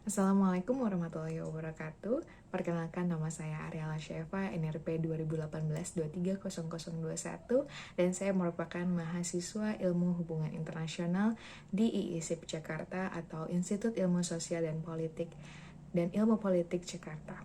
Assalamualaikum warahmatullahi wabarakatuh. Perkenalkan, nama saya Ariela Sheva, NRP 2018-230021, dan saya merupakan mahasiswa Ilmu Hubungan Internasional di IISIP Jakarta atau Institut Ilmu Sosial dan Politik dan Ilmu Politik Jakarta.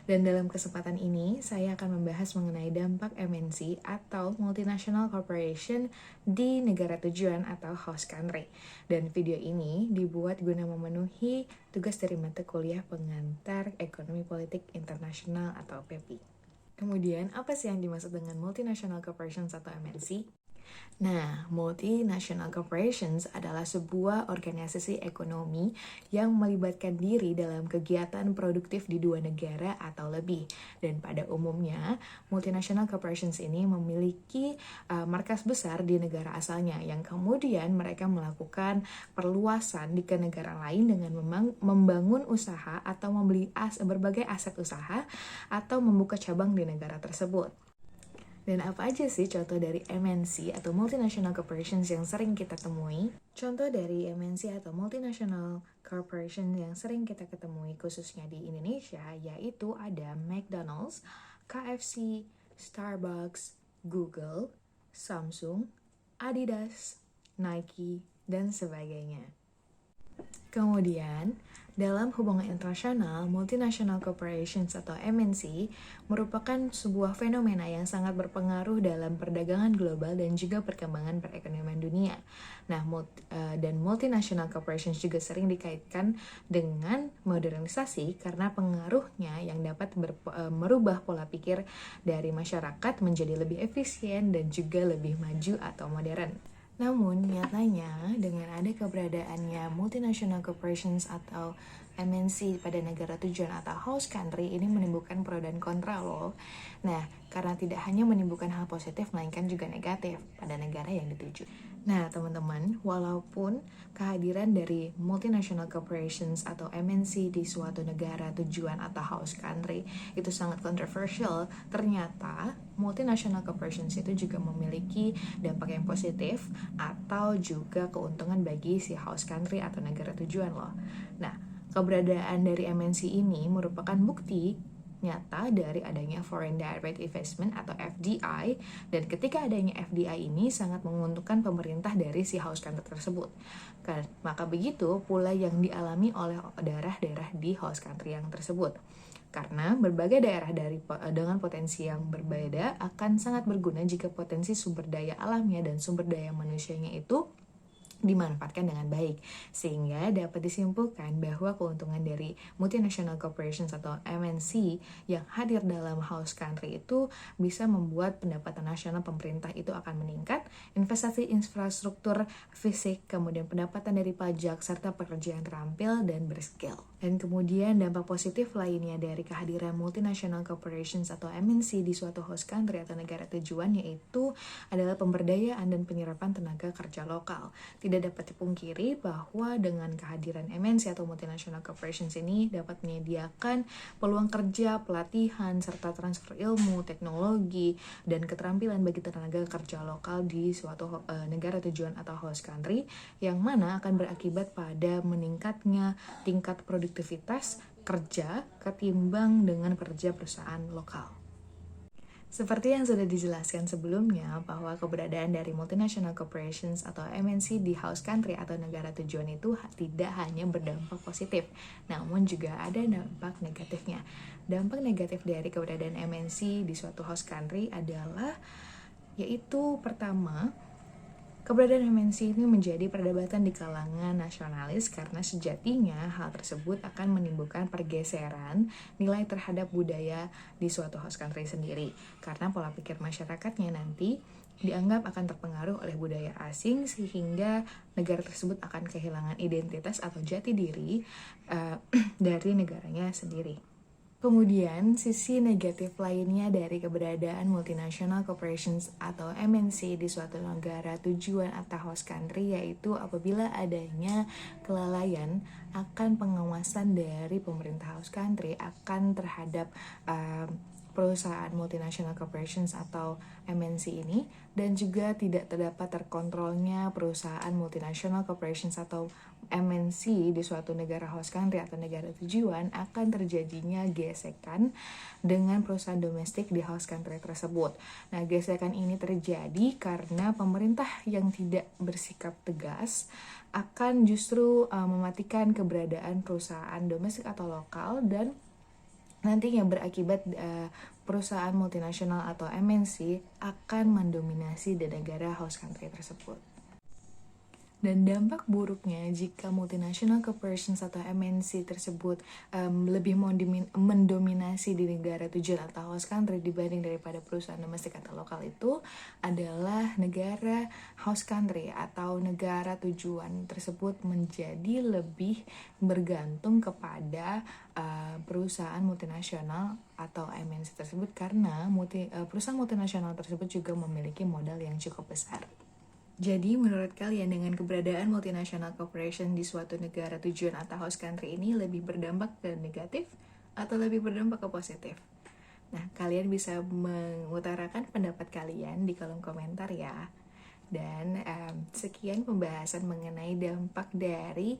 Dan dalam kesempatan ini, saya akan membahas mengenai dampak MNC atau Multinational Corporation di negara tujuan atau host country. Dan video ini dibuat guna memenuhi tugas dari mata kuliah pengantar Ekonomi Politik Internasional atau PEPI. Kemudian, apa sih yang dimaksud dengan Multinational Corporations atau MNC? Nah, multinational corporations adalah sebuah organisasi ekonomi yang melibatkan diri dalam kegiatan produktif di dua negara atau lebih. Dan pada umumnya, multinational corporations ini memiliki markas besar di negara asalnya, yang kemudian mereka melakukan perluasan di ke negara lain dengan membangun usaha atau membeli berbagai aset usaha atau membuka cabang di negara tersebut. Dan apa aja sih contoh dari MNC atau Multinational Corporations yang sering kita temui? Contoh dari MNC atau Multinational Corporation yang sering kita ketemui khususnya di Indonesia yaitu ada McDonald's, KFC, Starbucks, Google, Samsung, Adidas, Nike, dan sebagainya. Kemudian, dalam hubungan internasional, multinational corporations atau MNC merupakan sebuah fenomena yang sangat berpengaruh dalam perdagangan global dan juga perkembangan perekonomian dunia. Nah, dan multinational corporations juga sering dikaitkan dengan modernisasi karena pengaruhnya yang dapat merubah pola pikir dari masyarakat menjadi lebih efisien dan juga lebih maju atau modern. Namun, nyatanya dengan ada keberadaannya multinational corporations atau MNC pada negara tujuan atau host country ini menimbulkan pro dan kontra loh. Nah, karena tidak hanya menimbulkan hal positif, melainkan juga negatif pada negara yang dituju. Nah, teman-teman, walaupun kehadiran dari multinational corporations atau MNC di suatu negara tujuan atau host country itu sangat kontroversial, ternyata multinational corporations itu juga memiliki dampak yang positif atau juga keuntungan bagi si host country atau negara tujuan loh. Nah, keberadaan dari MNC ini merupakan bukti nyata dari adanya Foreign Direct Investment atau FDI, dan ketika adanya FDI ini sangat menguntungkan pemerintah dari si host country tersebut. Maka begitu pula yang dialami oleh daerah-daerah di host country yang tersebut. Karena berbagai daerah dengan potensi yang berbeda akan sangat berguna jika potensi sumber daya alamnya dan sumber daya manusianya itu dimanfaatkan dengan baik, sehingga dapat disimpulkan bahwa keuntungan dari multinational corporations atau MNC yang hadir dalam host country itu bisa membuat pendapatan nasional pemerintah itu akan meningkat, investasi infrastruktur fisik, kemudian pendapatan dari pajak, serta pekerjaan terampil dan berskill. Dan kemudian dampak positif lainnya dari kehadiran multinational corporations atau MNC di suatu host country atau negara tujuan yaitu adalah pemberdayaan dan penyerapan tenaga kerja lokal. Tidak dapat dipungkiri bahwa dengan kehadiran MNC atau multinational corporations ini dapat menyediakan peluang kerja, pelatihan, serta transfer ilmu, teknologi, dan keterampilan bagi tenaga kerja lokal di suatu negara tujuan atau host country, yang mana akan berakibat pada meningkatnya tingkat produktivitas kerja ketimbang dengan kerja perusahaan lokal. Seperti yang sudah dijelaskan sebelumnya, bahwa keberadaan dari multinational corporations atau MNC di host country atau negara tujuan itu tidak hanya berdampak positif, namun juga ada dampak negatifnya. Dampak negatif dari keberadaan MNC di suatu host country adalah, yaitu pertama, keberadaan MNC ini menjadi perdebatan di kalangan nasionalis karena sejatinya hal tersebut akan menimbulkan pergeseran nilai terhadap budaya di suatu host country sendiri, karena pola pikir masyarakatnya nanti dianggap akan terpengaruh oleh budaya asing sehingga negara tersebut akan kehilangan identitas atau jati diri dari negaranya sendiri. Kemudian, sisi negatif lainnya dari keberadaan multinational corporations atau MNC di suatu negara tujuan atau host country yaitu apabila adanya kelalaian akan pengawasan dari pemerintah host country akan terhadap perusahaan multinational corporations atau MNC ini, dan juga tidak terdapat terkontrolnya perusahaan multinational corporations atau MNC di suatu negara host country atau negara tujuan, akan terjadinya gesekan dengan perusahaan domestik di host country tersebut. Nah, gesekan ini terjadi karena pemerintah yang tidak bersikap tegas akan justru mematikan keberadaan perusahaan domestik atau lokal, dan nantinya berakibat perusahaan multinasional atau MNC akan mendominasi di negara host country tersebut. Dan dampak buruknya jika multinational corporations atau MNC tersebut lebih mendominasi di negara tujuan atau host country dibanding daripada perusahaan domestik atau lokal itu adalah negara host country atau negara tujuan tersebut menjadi lebih bergantung kepada perusahaan multinasional atau MNC tersebut, karena perusahaan multinasional tersebut juga memiliki modal yang cukup besar. Jadi menurut kalian dengan keberadaan multinational corporation di suatu negara tujuan atau host country ini lebih berdampak ke negatif atau lebih berdampak ke positif? Nah, kalian bisa mengutarakan pendapat kalian di kolom komentar ya. Dan sekian pembahasan mengenai dampak dari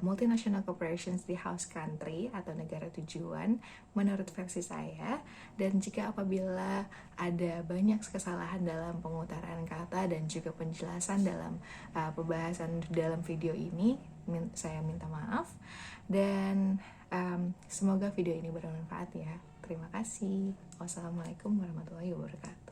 multinational corporations di host country atau negara tujuan menurut versi saya. Dan jika apabila ada banyak kesalahan dalam pengutaran kata dan juga penjelasan dalam pembahasan dalam video ini, saya minta maaf. Dan semoga video ini bermanfaat ya. Terima kasih. Wassalamualaikum warahmatullahi wabarakatuh.